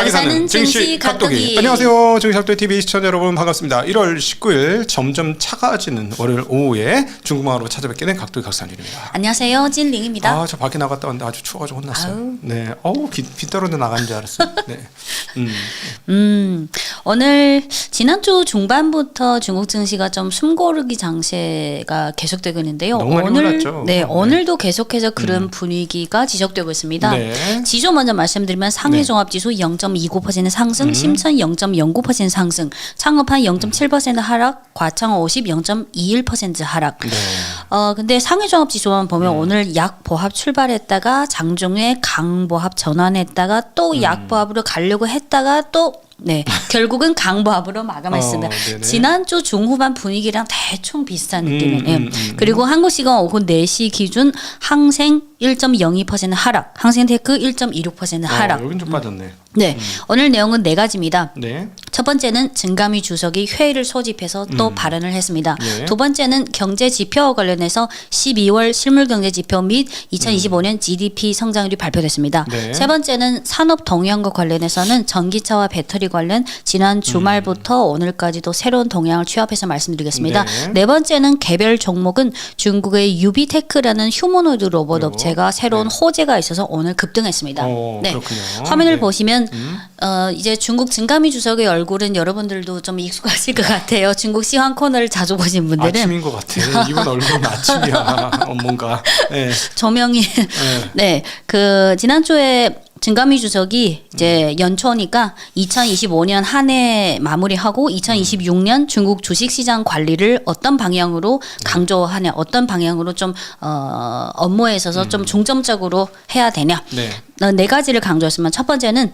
잘 사는 증시 각도기. 안녕하세요. 증시각도TV 시청자 여러분 반갑습니다. 1월 19일 점점 차가워지는 월요일 오후에 중국방으로 찾아뵙게 된 각도기 각산준입니다. 안녕하세요. 찐링입니다. 아, 저 밖에 나갔다 왔는데 아주 추워가지고 혼났어요. 아유. 네, 비 떨어져 나간 줄 알았어요. 네. 오늘 지난주 중반부터 중국 증시가 좀 숨고르기 장세가 계속되고 있는데요. 너무 많이 올랐죠. 네, 오늘도 계속해서 그런 분위기가 지속되고 있습니다. 네. 지수 먼저 말씀드리면 상해 종합지수 0.29% 상승, 심천 0.09% 상승, 창업한 0.7% 하락, 과창 50 0.21% 하락. 네. 근데 상해 종합지수만 보면 오늘 약보합 출발했다가 장중에 강보합 전환했다가 또 약보합으로 가려고 했다가 또 결국은 강보합으로 마감했습니다. 지난주 중후반 분위기랑 대충 비슷한 느낌이에요. 그리고 한국 시간 오후 4시 기준 항생 1.02% 하락, 항생테크 1.26% 하락. 여긴 좀 빠졌네. 네, 오늘 내용은 4가지입니다. 네. 첫 번째는 증감위 주석이 회의를 소집해서 또 발언을 했습니다. 네. 두 번째는 경제 지표와 관련해서 12월 실물 경제 지표 및 2025년 GDP 성장률이 발표됐습니다. 네. 세 번째는 산업 동향과 관련해서는 전기차와 배터리 관련 지난 주말부터 오늘까지도 새로운 동향을 취합해서 말씀드리겠습니다. 네. 네 번째는 개별 종목은 중국의 유비테크라는 휴머노이드 로봇 업체가 새로운 호재가 있어서 오늘 급등했습니다. 네. 그렇군요. 화면을 네. 보시면 이제 중국 증감위 주석의 얼굴은 여러분들도 좀 익숙하실 것 같아요. 중국 시황 코너를 자주 보신 분들은 아침인 것 같아. 이번 얼굴은 아침이야. 뭔가. 네. 조명이 네, 그 지난주에 증감위 주석이 이제 연초니까 2025년 한 해 마무리하고 2026년 중국 주식시장 관리를 어떤 방향으로 강조하냐, 어떤 방향으로 좀 업무에 있어서 좀 중점적으로 해야 되냐. 네. 네 가지를 강조했으면 첫 번째는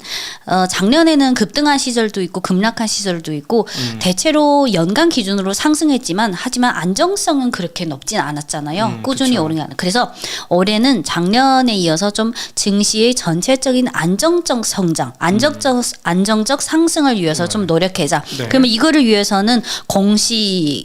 작년에는 급등한 시절도 있고 급락한 시절도 있고 대체로 연간 기준으로 상승했지만 하지만 안정성은 그렇게 높진 않았잖아요. 꾸준히 오른 게 아니라. 그래서 올해는 작년에 이어서 좀 증시의 전체적인 안정적 성장, 안정적 상승을 위해서 좀 노력하자. 네. 그러면 이거를 위해서는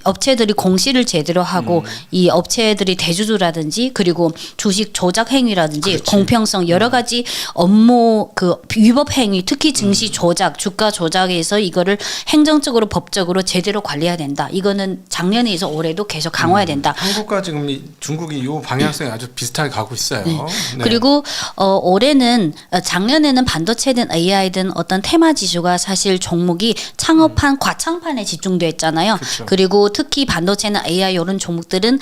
업체들이 공시를 제대로 하고 이 업체들이 대주주라든지 그리고 주식 조작 행위라든지 그렇지. 공평성 여러 가지 업무 그 위법 행위 특히 증시 조작 주가 조작에서 이거를 행정적으로 법적으로 제대로 관리해야 된다. 이거는 작년에 이어서 올해도 계속 강화해야 된다. 한국과 지금 중국이 이 방향성이 아주 비슷하게 가고 있어요. 네. 네. 그리고 올해는 작년에는 반도체든 AI든 어떤 테마 지수가 사실 종목이 창업한 과창판에 집중돼 있잖아요. 그쵸. 그리고 특히 반도체나 AI 이런 종목들은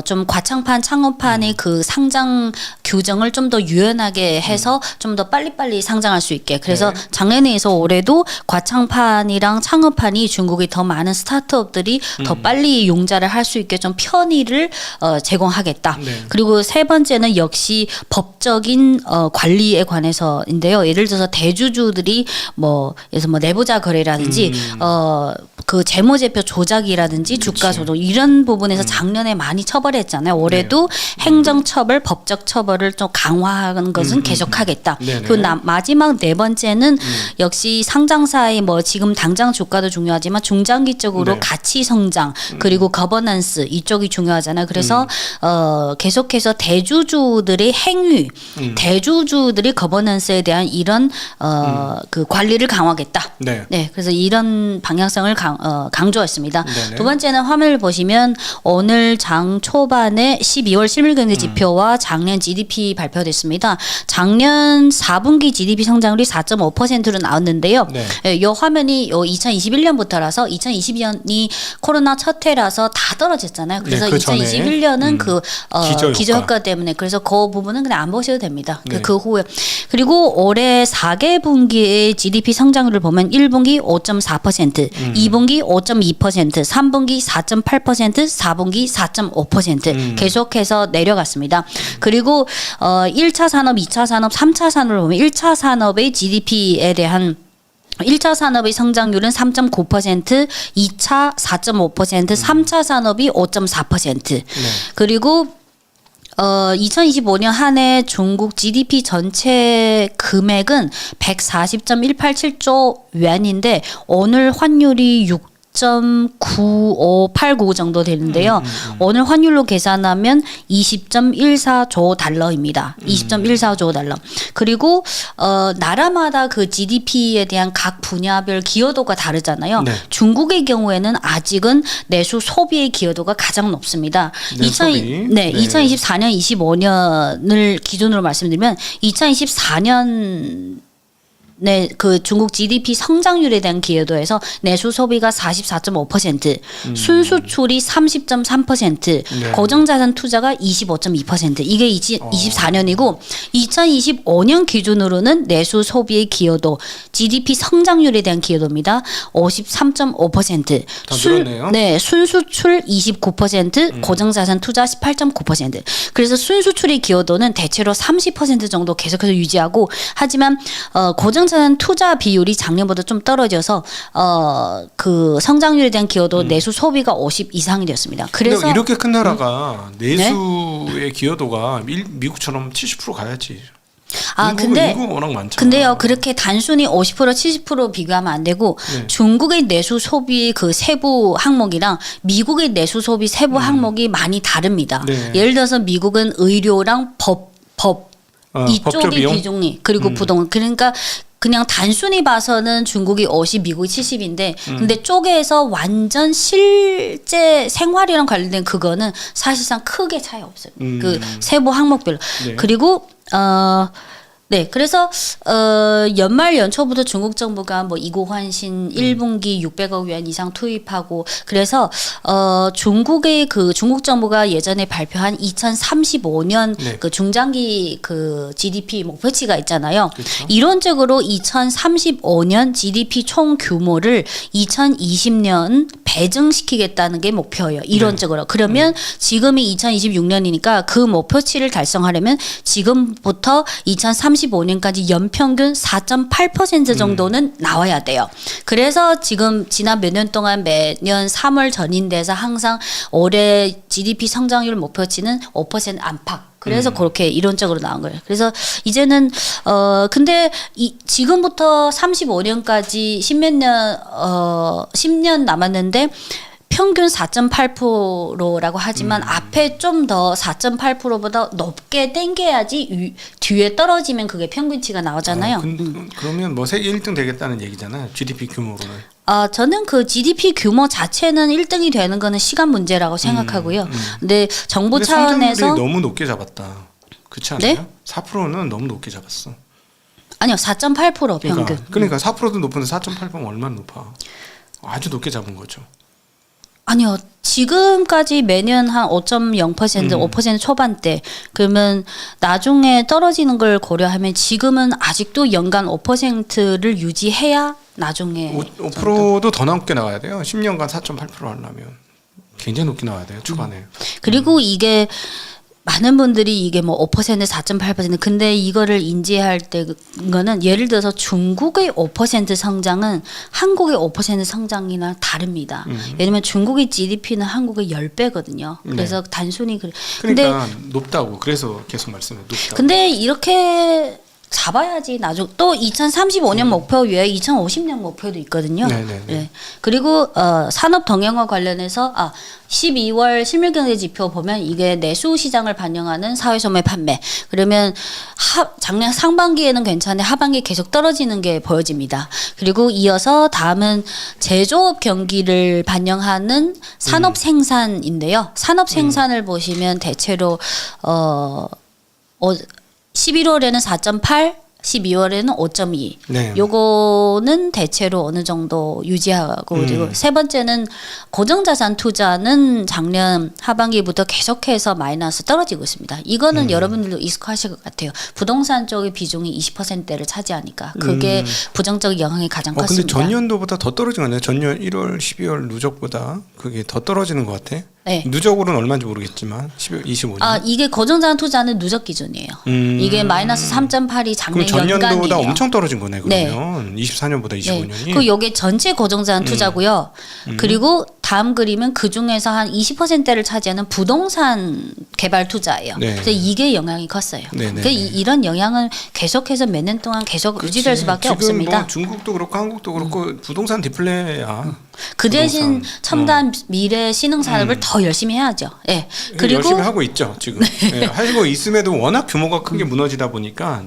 좀 과창판 창업판의 그 상장 규정을 좀 더 유연하게 해서 좀 더 빨리빨리 상장할 수 있게. 그래서 네. 작년에 해서 올해도 과창판이랑 창업판이 중국의 더 많은 스타트업들이 더 빨리 용자를 할 수 있게 좀 편의를 제공하겠다. 네. 그리고 세 번째는 역시 법적인 관리에 관해서인데요. 예를 들어서 대주주들이 예를 들어서 내부자 거래라든지 그 재무제표 조작이라든지 주가 조작 이런 부분에서 작년에 많이 처벌했잖아요. 올해도 행정처벌, 법적 처벌을 좀 강화하는 것은 계속하겠다. 그리고 마지막 네 번째는 역시 상장사의 지금 당장 주가도 중요하지만 중장기적으로 가치 성장 그리고 거버넌스 이쪽이 중요하잖아요. 그래서 계속해서 대주주들의 행위, 대주주들의 거버넌스에 대한 이런 그 관리를 강화하겠다. 네, 그래서 이런 방향성을 강조했습니다. 네네. 두 번째는 화면을 보시면 오늘 장 초반에 12월 실물경제 지표와 작년 GDP 발표됐습니다. 작년 4분기 GDP 성장률이 4.5%로 나왔는데요. 네. 이 화면이 2021년부터라서 2022년이 코로나 첫 해라서 다 떨어졌잖아요. 그래서 네, 그 전에 2021년은 그 기저효과. 기저효과 때문에 그래서 그 부분은 그냥 안 보셔도 됩니다. 네. 그 후에 그리고 올해 4개 분기의 GDP 성장률을 보면 1분기 5.4%, 2분기 5.2%, 3분기 4.8%, 4분기 4.5% 계속해서 내려갔습니다. 그리고 1차 산업, 2차 산업, 3차 산업을 보면 1차 산업의 GDP에 대한 1차 산업의 성장률은 3.9%, 2차 4.5%, 3차 산업이 5.4%. 그리고 2025년 한 해 중국 GDP 전체 금액은 140.187조 위안인데 오늘 환율이 6.9589 정도 되는데요. 오늘 환율로 계산하면 20.14조 달러입니다. 20.14조 달러. 그리고 나라마다 그 GDP에 대한 각 분야별 기여도가 다르잖아요. 네. 중국의 경우에는 아직은 내수 소비의 기여도가 가장 높습니다. 내소비. 네. 2024년, 25년을 기준으로 말씀드리면 2024년 그 중국 GDP 성장률에 대한 기여도에서 내수 소비가 44.5%, 순수출이 30.3%, 네. 고정자산 투자가 25.2%. 이게 24년이고 2025년 기준으로는 내수 소비의 기여도, GDP 성장률에 대한 기여도입니다. 53.5%. 더 늘었네요. 네, 순수출 29%, 고정자산 투자 18.9%. 그래서 순수출의 기여도는 대체로 30% 정도 계속해서 유지하고, 하지만 고정자산 투자 비율이 작년보다 좀 떨어져서 그 성장률에 대한 기여도 내수 소비가 50 이상이 되었습니다. 그래서 이렇게 큰 나라가 내수의 기여도가 미국처럼 70% 가야지. 근데 인구가 워낙 많잖아. 근데요, 그렇게 단순히 50% 70% 비교하면 안 되고 네. 중국의 내수 소비 그 세부 항목이랑 미국의 내수 소비 세부 항목이 많이 다릅니다. 네. 예를 들어서 미국은 의료랑 법 법조 이쪽이 비용? 비중이, 그리고 부동산. 그러니까 그냥 단순히 봐서는 중국이 50, 미국이 70인데 근데 쪼개서 완전 실제 생활이랑 관련된 그거는 사실상 크게 차이 없어요. 그 세부 항목별로. 네. 그리고 네, 그래서 연말 연초부터 중국 정부가 뭐 이고환신 1분기 600억 위안 이상 투입하고, 그래서 중국의 그 중국 정부가 예전에 발표한 2035년 네. 그 중장기 그 GDP 목표치가 있잖아요. 그렇죠. 이론적으로 2035년 GDP 총 규모를 2020년 배증시키겠다는 게 목표예요. 이론적으로. 그러면 지금이 2026년이니까 그 목표치를 달성하려면 지금부터 2035년까지 연평균 4.8% 정도는 나와야 돼요. 그래서 지금 지난 몇 년 동안 매년 3월 전인대에서 항상 올해 GDP 성장률 목표치는 5% 안팎. 그래서 그렇게 이론적으로 나온 거예요. 그래서 이제는 근데 지금부터 35년까지 10년 남았는데 평균 4.8%라고 하지만 앞에 좀 더 4.8%보다 높게 땡겨야지 뒤에 떨어지면 그게 평균치가 나오잖아요. 그러면 뭐 세계 1등 되겠다는 얘기잖아. GDP 규모로는. 저는 그 GDP 규모 자체는 1등이 되는 거는 시간 문제라고 생각하고요. 근데 정부 근데 차원에서 성장률이 너무 높게 잡았다. 그렇지 않아요? 네? 4%는 너무 높게 잡았어. 아니요, 4.8% 평균. 그러니까 4%도 높은데 4.8%면 얼마나 높아? 아주 높게 잡은 거죠. 아니요. 지금까지 매년 한 5.0%, 5% 초반대. 그러면 나중에 떨어지는 걸 고려하면 지금은 아직도 연간 5%를 유지해야 나중에 5%도 더 높게 나와야 돼요. 10년간 4.8% 하려면 굉장히 높게 나와야 돼요. 초반에. 그리고 이게 많은 분들이 이게 뭐 5%, 4.8% 근데 이거를 인지할 때 그거는 예를 들어서 중국의 5% 성장은 한국의 5% 성장이나 다릅니다. 왜냐면 중국의 GDP는 한국의 10배거든요. 그래서 단순히 그러니까 높다고. 그래서 계속 말씀해. 높다고. 근데 이렇게 잡아야지 나중 또 2035년 목표 위에 2050년 목표도 있거든요. 네네네. 네. 그리고 산업 동향화 관련해서 12월 실물경제 지표 보면 이게 내수 시장을 반영하는 사회소매 판매. 그러면 작년 상반기에는 괜찮은데 하반기에 계속 떨어지는 게 보여집니다. 그리고 이어서 다음은 제조업 경기를 반영하는 산업 생산인데요. 산업 생산을 보시면 대체로 11월에는 4.8, 12월에는 5.2. 네. 요거는 대체로 어느 정도 유지하고 그리고 세 번째는 고정자산 투자는 작년 하반기부터 계속해서 마이너스 떨어지고 있습니다. 이거는 여러분들도 익숙하실 것 같아요. 부동산 쪽의 비중이 20%를 차지하니까 그게 부정적 영향이 가장 근데 컸습니다. 전년도보다 더 떨어진 거 아니에요? 전년 1월, 12월 누적보다 그게 더 떨어지는 것 같아. 네. 누적으로는 얼마인지 모르겠지만 12월 25년. 이게 고정자산 투자는 누적 기준이에요. 이게 마이너스 3.8이 작년 그럼 전년도보다 연간이에요. 엄청 떨어진 거네 그러면. 24년보다 25년이. 그 요게 전체 고정자산 투자고요. 그리고 다음 그림은 그 중에서 한 20%를 차지하는 부동산 개발 투자예요. 네. 그래서 이게 영향이 컸어요. 네네. 그러니까 이런 영향은 계속해서 몇 년 동안 계속 유지될 수밖에 지금 없습니다. 뭐 중국도 그렇고 한국도 그렇고 부동산 디플레야. 그 대신 부동산. 첨단 미래 신흥 산업을 더 열심히 해야죠. 예. 그리고 열심히 하고 있죠 지금. 예, 하고 있음에도 워낙 규모가 큰 게 무너지다 보니까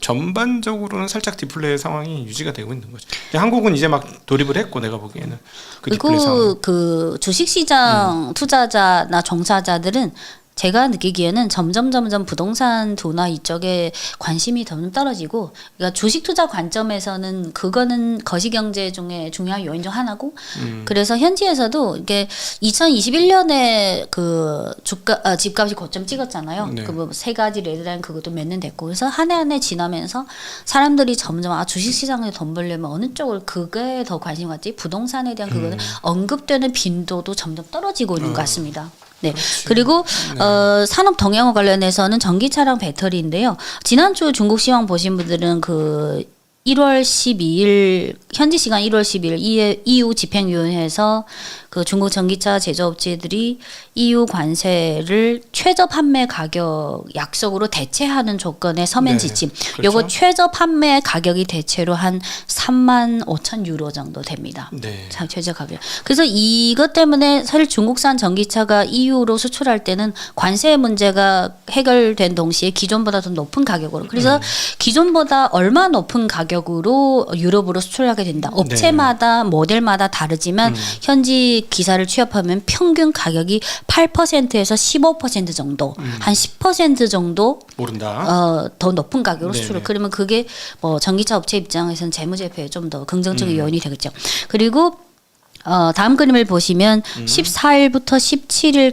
전반적으로는 살짝 디플레 상황이 유지가 되고 있는 거죠. 한국은 이제 막 돌입을 했고 내가 보기에는 그 디플레 상황. 그리고 그 주식시장 투자자나 종사자들은 제가 느끼기에는 점점 부동산 둔화 이쪽에 관심이 점점 떨어지고, 그러니까 주식 투자 관점에서는 그거는 거시경제 중에 중요한 요인 중 하나고, 그래서 현지에서도 이게 2021년에 그 집값이 고점 찍었잖아요. 네. 그 뭐 세 가지 레드라인 그것도 몇 년 됐고, 그래서 한 해 지나면서 사람들이 점점 주식 시장에 돈 벌려면 어느 쪽을 그게 더 관심 갖지, 부동산에 대한 그거는 언급되는 빈도도 점점 떨어지고 있는 것 같습니다. 네. 그렇지. 그리고 산업 동향화 관련해서는 전기차랑 배터리인데요. 지난주 중국 시황 보신 분들은 그 1월 12일 현지 시간 1월 12일 EU 집행위원회에서 그 중국 전기차 제조업체들이 EU 관세를 최저 판매 가격 약속으로 대체하는 조건의 서면 네, 지침. 그렇죠. 요거 최저 판매 가격이 대체로 한 35,000유로 정도 됩니다. 네. 자, 최저 가격. 그래서 이것 때문에 사실 중국산 전기차가 EU로 수출할 때는 관세 문제가 해결된 동시에 기존보다 더 높은 가격으로. 그래서 기존보다 얼마 높은 가격으로 유럽으로 수출하게 된다. 업체마다 모델마다 다르지만 현지 기사를 취합하면 평균 가격이 8%에서 15% 정도, 한 10% 정도 모른다. 더 높은 가격으로 네네. 수출을. 그러면 그게 뭐 전기차 업체 입장에서는 재무제표에 좀 더 긍정적인 요인이 되겠죠. 그리고 다음 그림을 보시면 14일부터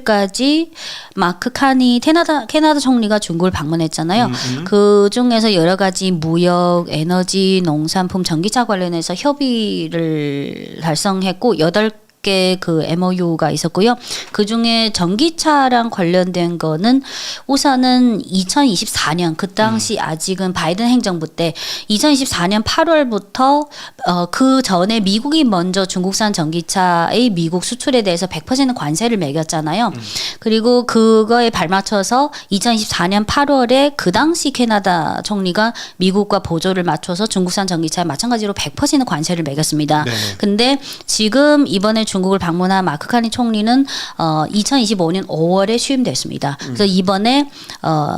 17일까지 마크 카니 캐나다 총리가 중국을 방문했잖아요. 그 중에서 여러 가지 무역, 에너지, 농산품, 전기차 관련해서 협의를 달성했고 8개 그 MOU가 있었고요. 그 중에 전기차랑 관련된 거는 우선은 2024년 그 당시 아직은 바이든 행정부 때 2024년 8월부터 그 전에 미국이 먼저 중국산 전기차의 미국 수출에 대해서 100% 관세를 매겼잖아요. 그리고 그거에 발맞춰서 2024년 8월에 그 당시 캐나다 총리가 미국과 보조를 맞춰서 중국산 전기차에 마찬가지로 100% 관세를 매겼습니다. 네네. 근데 지금 이번에 중국을 방문한 마크 카니 총리는 2025년 5월에 취임됐습니다. 그래서 이번에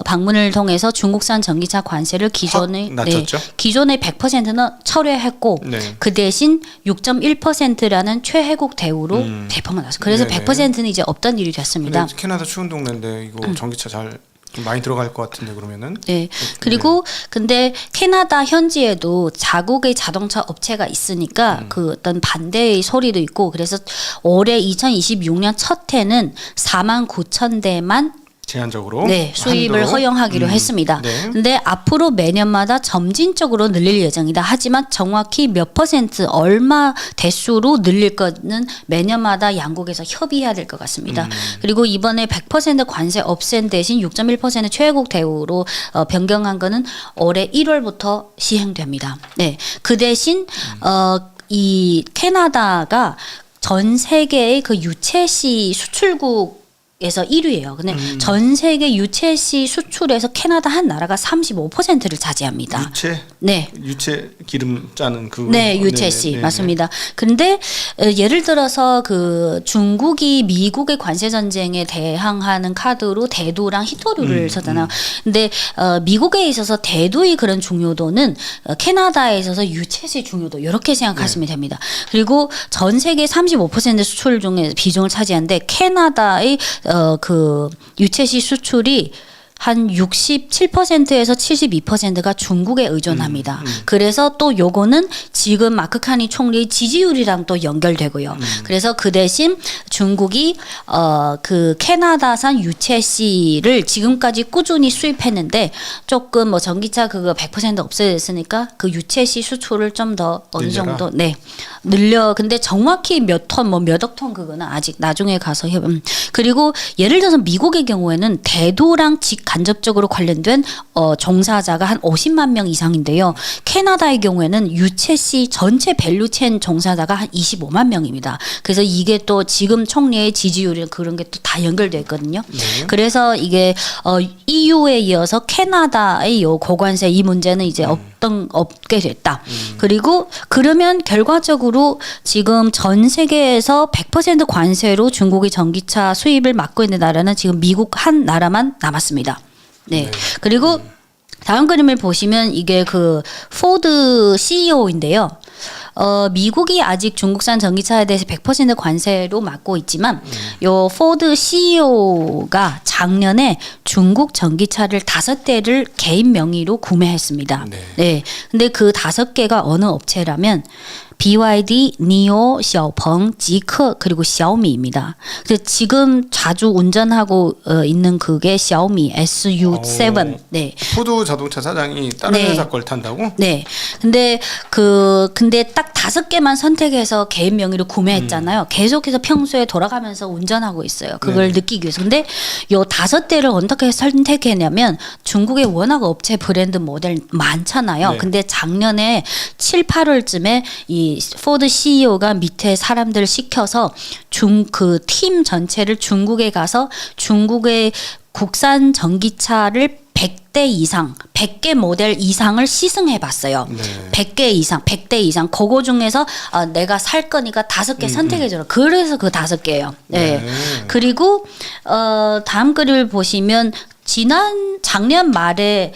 방문을 통해서 중국산 전기차 관세를 기존의 낮췄죠? 기존의 100%는 철회했고 네. 그 대신 6.1%라는 최혜국 대우로 대폭만 났어요. 그래서 네네. 100%는 이제 없던 일이 됐습니다. 근데 캐나다 추운 동네인데 이거 전기차 잘 좀 많이 들어갈 것 같은데 그러면은. 네. 그리고 근데 캐나다 현지에도 자국의 자동차 업체가 있으니까 그 어떤 반대의 소리도 있고, 그래서 올해 2026년 첫 해는 49,000대만 제한적으로 수입을 한도로. 허용하기로 했습니다. 네. 근데 앞으로 매년마다 점진적으로 늘릴 예정이다. 하지만 정확히 몇 퍼센트 얼마 대수로 늘릴 거는 매년마다 양국에서 협의해야 될 것 같습니다. 그리고 이번에 100% 관세 없앤 대신 6.1% 최혜국 대우로 변경한 거는 올해 1월부터 시행됩니다. 네. 그 대신 이 캐나다가 전 세계의 그 유채씨 수출국 에서 1위예요. 근데 전 세계 유채씨 수출에서 캐나다 한 나라가 35%를 차지합니다. 유채? 네. 유채 기름 짜는 그. 네, 유채씨 네네. 맞습니다. 근데 예를 들어서 그 중국이 미국의 관세 전쟁에 대항하는 카드로 대두랑 히토류를 썼잖아요. 근데 미국에 있어서 대두의 그런 중요도는 캐나다에 있어서 유채씨 중요도 이렇게 생각하시면 됩니다. 그리고 전 세계 35% 수출 중에 비중을 차지하는데 캐나다의 그 유채씨 수출이 한 67%에서 72%가 중국에 의존합니다. 그래서 또 요거는 지금 마크 카니 총리의 지지율이랑 또 연결되고요. 그래서 그 대신 중국이 그 캐나다산 유채씨를 지금까지 꾸준히 수입했는데 조금 뭐 전기차 그거 100% 없어졌으니까 그 유채씨 수출을 좀 더 어느 늘려라. 정도 늘려. 근데 정확히 몇 톤 뭐 몇 억 톤 그거는 아직 나중에 가서 그리고 예를 들어서 미국의 경우에는 대도랑 간접적으로 관련된 종사자가 한 50만 명 이상인데요. 캐나다의 경우에는 유채씨 전체 밸류체인 종사자가 한 25만 명입니다. 그래서 이게 또 지금 총리의 지지율이 그런 게 또 다 연결되어 있거든요. 네. 그래서 이게 EU에 이어서 캐나다의 요 고관세 이 문제는 이제 없게 됐다. 그리고 그러면 결과적으로 지금 전 세계에서 100% 관세로 중국의 전기차 수입을 막고 있는 나라는 지금 미국 한 나라만 남았습니다. 네. 그리고 다음 그림을 보시면 이게 그 포드 CEO인데요. 미국이 아직 중국산 전기차에 대해서 100% 관세로 막고 있지만 요 포드 CEO가 작년에 중국 전기차를 5대를 개인 명의로 구매했습니다. 네. 근데 그 5개가 어느 업체라면 BYD, 니오, 샤오펑, 지커 그리고 샤오미입니다. 그래서 지금 자주 운전하고 있는 그게 샤오미 SU7. 네. 포드 자동차 사장이 다른 네. 회사 걸 탄다고? 네. 근데 딱 5개만 선택해서 개인 명의로 구매했잖아요. 계속해서 평소에 돌아가면서 운전하고 있어요. 그걸 네. 느끼기 위해서. 근데 요 5대를 어떻게 선택했냐면 중국에 워낙 업체 브랜드 모델 많잖아요. 네. 근데 작년에 7, 8월쯤에 이 포드 CEO가 밑에 사람들 시켜서 그 팀 전체를 중국에 가서 중국의 국산 전기차를 100대 이상, 100개 모델 이상을 시승해 봤어요. 네. 100대 이상. 그거 중에서 내가 살 거니까 5개 선택해 줘라. 그래서 그 5개예요. 네. 네. 그리고 다음 그림을 보시면 작년 말에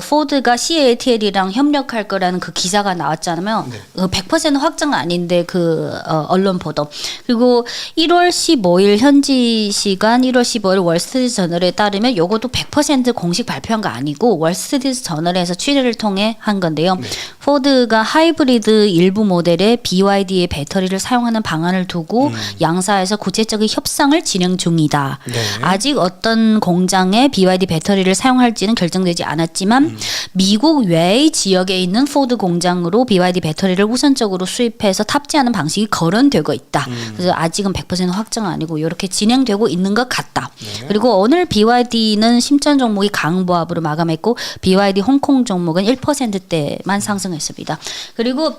포드가 CATL이랑 협력할 거라는 그 기사가 나왔잖아요. 네. 100% 확정 아닌데 그 언론 보도. 그리고 1월 15일 현지 시간 1월 15일 월스트리트 저널에 따르면 요것도 100% 공식 발표한 거 아니고 월스트리트 저널에서 취재를 통해 한 건데요. 네. 포드가 하이브리드 일부 모델에 BYD의 배터리를 사용하는 방안을 두고 양사에서 구체적인 협상을 진행 중이다. 네. 아직 어떤 공장에 BYD 배터리를 사용할지는 결정되지 않았지만 미국 외의 지역에 있는 포드 공장으로 BYD 배터리를 우선적으로 수입해서 탑재하는 방식이 거론되고 있다. 그래서 아직은 100% 확정 아니고 이렇게 진행되고 있는 것 같다. 네. 그리고 오늘 BYD는 심천 종목이 강보합으로 마감했고 BYD 홍콩 종목은 1%대만 상승했습니다. 그리고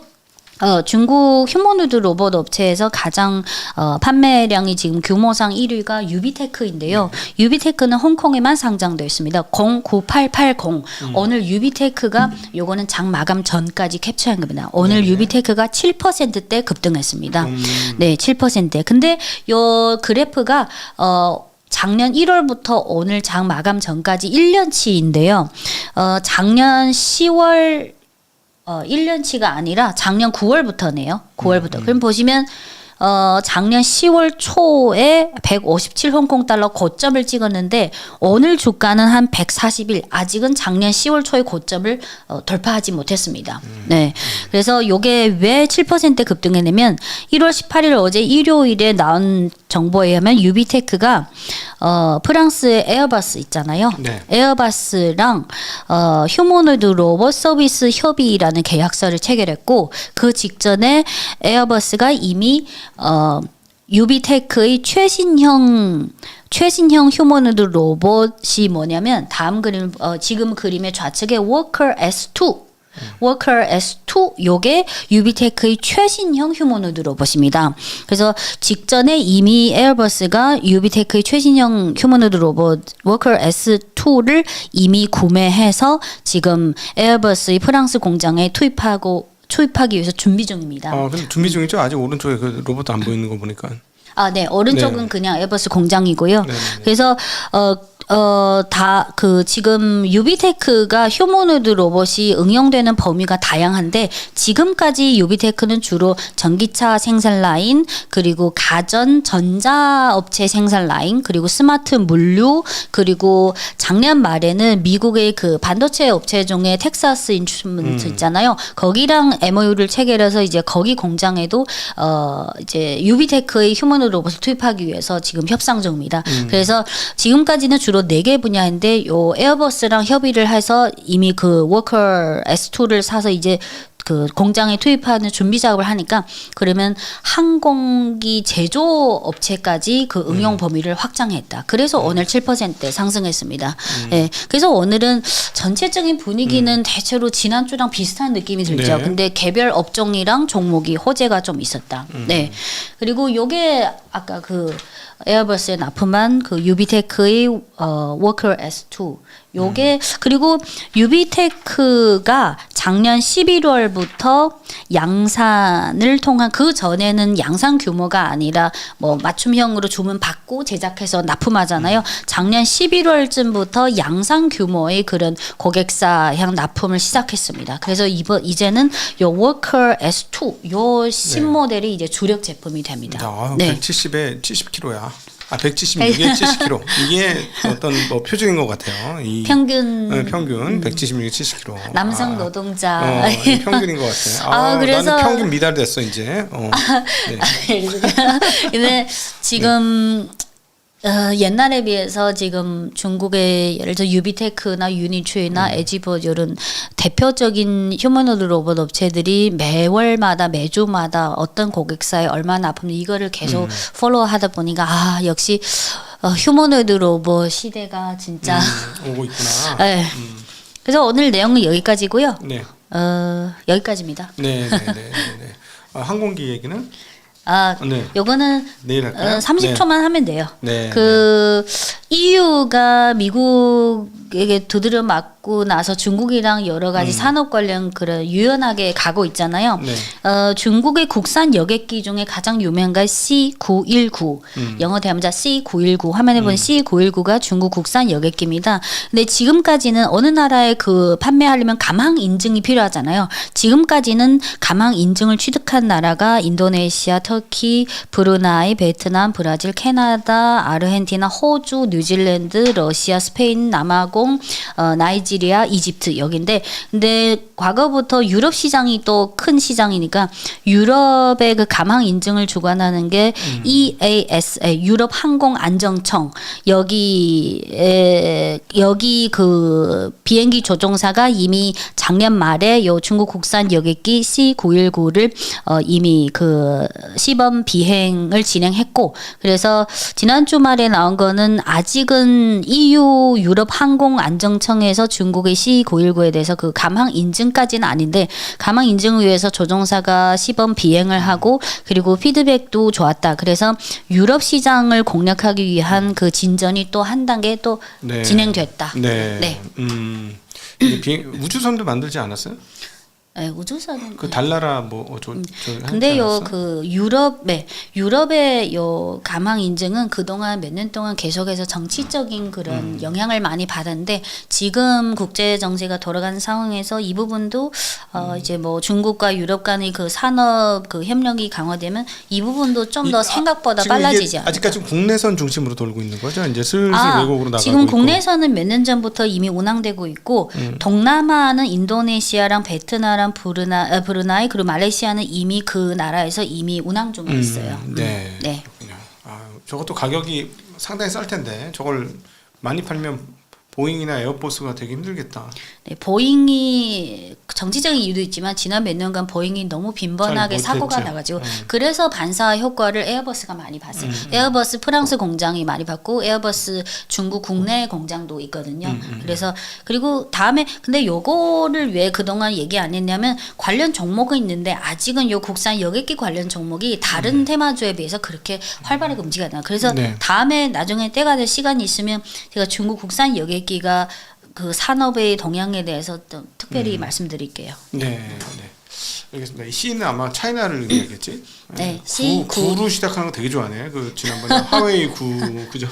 중국 휴머노이드 로봇 업체에서 가장 판매량이 지금 규모상 1위가 유비테크인데요. 유비테크는 홍콩에만 상장되어 있습니다. 09880. 오늘 유비테크가 요거는 장 마감 전까지 캡처한 겁니다. 오늘 네. 유비테크가 7%대 급등했습니다. 네, 7%. 근데 요 그래프가 작년 1월부터 오늘 장 마감 전까지 1년치인데요. 작년 10월 1년치가 아니라 작년 9월부터네요. 9월부터. 그럼 보시면 작년 10월 초에 157 홍콩 달러 고점을 찍었는데 오늘 주가는 한 141. 아직은 작년 10월 초의 고점을 돌파하지 못했습니다. 네. 그래서 요게 왜 7% 급등했냐면 1월 18일 어제 일요일에 나온 정보에 의하면 유비테크가 프랑스의 에어버스 있잖아요. 네. 에어버스랑 휴머노이드 로봇 서비스 협의라는 계약서를 체결했고 그 직전에 에어버스가 이미 유비테크의 최신형 휴머노이드 로봇이 뭐냐면 다음 그림 지금 그림의 좌측에 워커 S2 요게 유비테크의 최신형 휴머노이드 로봇입니다. 그래서 직전에 이미 에어버스가 유비테크의 최신형 휴머노이드 로봇 워커 S2를 이미 구매해서 지금 에어버스의 프랑스 공장에 투입하기 위해서 준비 중입니다. 근데 준비 중이죠? 아직 오른쪽에 그 로봇 안 보이는 거 보니까. 네, 오른쪽은 네. 그냥 에어버스 공장이고요. 네네네. 그래서 지금 유비테크가 휴머노이드 로봇이 응용되는 범위가 다양한데 지금까지 유비테크는 주로 전기차 생산 라인 그리고 가전 전자업체 생산 라인 그리고 스마트 물류 그리고 작년 말에는 미국의 그 반도체 업체 중에 텍사스 인스트루먼트 있잖아요. 거기랑 MOU를 체결해서 이제 거기 공장에도 이제 유비테크의 휴머노이드 로봇을 투입하기 위해서 지금 협상 중입니다. 그래서 지금까지는 주로 4개 분야인데 요 에어버스랑 협의를 해서 이미 그 워커 S2를 사서 이제 그 공장에 투입하는 준비 작업을 하니까 그러면 항공기 제조 업체까지 그 응용 범위를 확장했다. 그래서 오늘 7% 상승했습니다. 네, 그래서 오늘은 전체적인 분위기는 대체로 지난주랑 비슷한 느낌이 들죠. 네. 근데 개별 업종이랑 종목이 호재가 좀 있었다. 네, 그리고 요게 아까 그 에어버스에 납품한 그 유비테크의 워커 S2 요게 그리고 유비테크가 작년 11월부터 양산을 통한 그 전에는 양산 규모가 아니라 뭐 맞춤형으로 주문 받고 제작해서 납품하잖아요. 작년 11월쯤부터 양산 규모의 그런 고객사향 납품을 시작했습니다. 그래서 이제는 요 워커 S2 요 신모델이 이제 주력 제품이 됩니다. 아, 네. 170에 70kg야. 아, 176에 70kg. 이게 어떤 뭐 표준인 것 같아요. 이 평균 평균 176에 70kg. 남성 노동자 이 평균인 것 같아. 그래서 나는 평균 미달됐어 이제. 네. 근데 지금 옛날에 비해서 지금 중국의 예를 들어 유비테크나 유니츄이나 에지봇 이런 대표적인 휴머노드 로봇 업체들이 매주마다 어떤 고객사에 얼마나 납품 이거를 계속 팔로우하다 보니까 역시 휴머노드 로봇 시대가 진짜 오고 있구나. 네. 그래서 오늘 내용은 여기까지고요. 네. 여기까지입니다. 네. 항공기 얘기는 네. 요거는 내일 할까요? 30초만 하면 돼요. 네. EU가 미국에게 두드려 맞고 나서 중국이랑 여러 가지 산업 관련 그런 유연하게 가고 있잖아요. 네. 중국의 국산 여객기 중에 가장 유명한 게 C919. 영어 대문자 C919. 화면에 보는 C919가 중국 국산 여객기입니다. 근데 지금까지는 어느 나라에 그 판매하려면 가망 인증이 필요하잖아요. 지금까지는 가망 인증을 취득한 나라가 인도네시아, 터키, 브루나이, 베트남, 브라질, 캐나다, 아르헨티나, 호주, 뉴질랜드, 러시아, 스페인, 남아공, 나이지리아, 이집트 여기인데 근데 과거부터 유럽 시장이 또 큰 시장이니까 유럽의 그 가망 인증을 주관하는 게 EASA 유럽 항공 안정청 여기 그 비행기 조종사가 이미 작년 말에 요 중국 국산 여객기 C919를 이미 그 시범 비행을 진행했고 그래서 지난 주말에 나온 거는 아직은 EU 유럽 항공 안정청에서 중국의 C919에 대해서 그 가망 인증까지는 아닌데 가망 인증을 위해서 조종사가 시범 비행을 하고 그리고 피드백도 좋았다. 그래서 유럽 시장을 공략하기 위한 그 진전이 또 한 단계 또 진행됐다. 네. 우주선도 만들지 않았어요? 네, 우주선은 그 달나라 뭐 근데요 그 유럽의 요 가망 인증은 그동안 몇 년 동안 계속해서 정치적인 그런 영향을 많이 받았는데 지금 국제 정세가 돌아가는 상황에서 이 부분도 이제 뭐 중국과 유럽 간의 그 산업 그 협력이 강화되면 이 부분도 좀 더 생각보다 빨라지지 않을까. 아직까지 국내선 중심으로 돌고 있는 거죠. 이제 슬슬 외국으로 나가고 지금 있고. 국내선은 몇 년 전부터 이미 운항되고 있고 동남아는 인도네시아랑 베트남이랑 브루나이 그리고 말레이시아는 이미 그 나라에서 이미 운항 중에 있어요. 네. 네. 그렇군요. 저것도 가격이 상당히 쌀 텐데 저걸 많이 팔면 보잉이나 에어버스가 되게 힘들겠다. 네, 보잉이 정치적인 이유도 있지만 지난 몇 년간 보잉이 너무 빈번하게 사고가 나가지고 그래서 반사 효과를 에어버스가 많이 봤어요. 에어버스 프랑스 공장이 많이 받고 에어버스 중국 국내 공장도 있거든요. 그래서 그리고 다음에 근데 요거를 왜 그동안 얘기 안 했냐면 관련 종목은 있는데 아직은 요 국산 여객기 관련 종목이 다른 테마주에 비해서 그렇게 활발하게 움직이지 않아요. 그래서 다음에 나중에 때가 될 시간이 있으면 제가 중국 국산 여객기가 그 산업의 동향에 대해서 좀 특별히 말씀드릴게요. 네. 알겠습니다. 이 C는 아마 차이나를 의미하겠지? 네. C 구로 시작하는 거 되게 좋아하네. 그 지난번에 하웨이 구 그죠?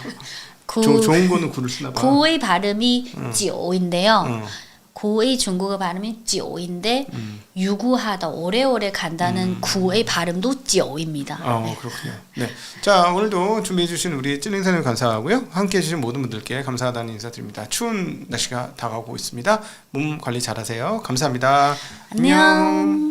좋은 거는 구를 쓰나 봐. 구의 발음이 지오인데요. 구의 중국어 발음이 지오인데 유구하다 오래오래 간다는 구의 발음도 지오입니다. 그렇군요. 네. 자, 오늘도 준비해 주신 우리 찔링사님 감사하고요. 함께 해 주신 모든 분들께 감사하다는 인사드립니다. 추운 날씨가 다가오고 있습니다. 몸 관리 잘하세요. 감사합니다. 안녕.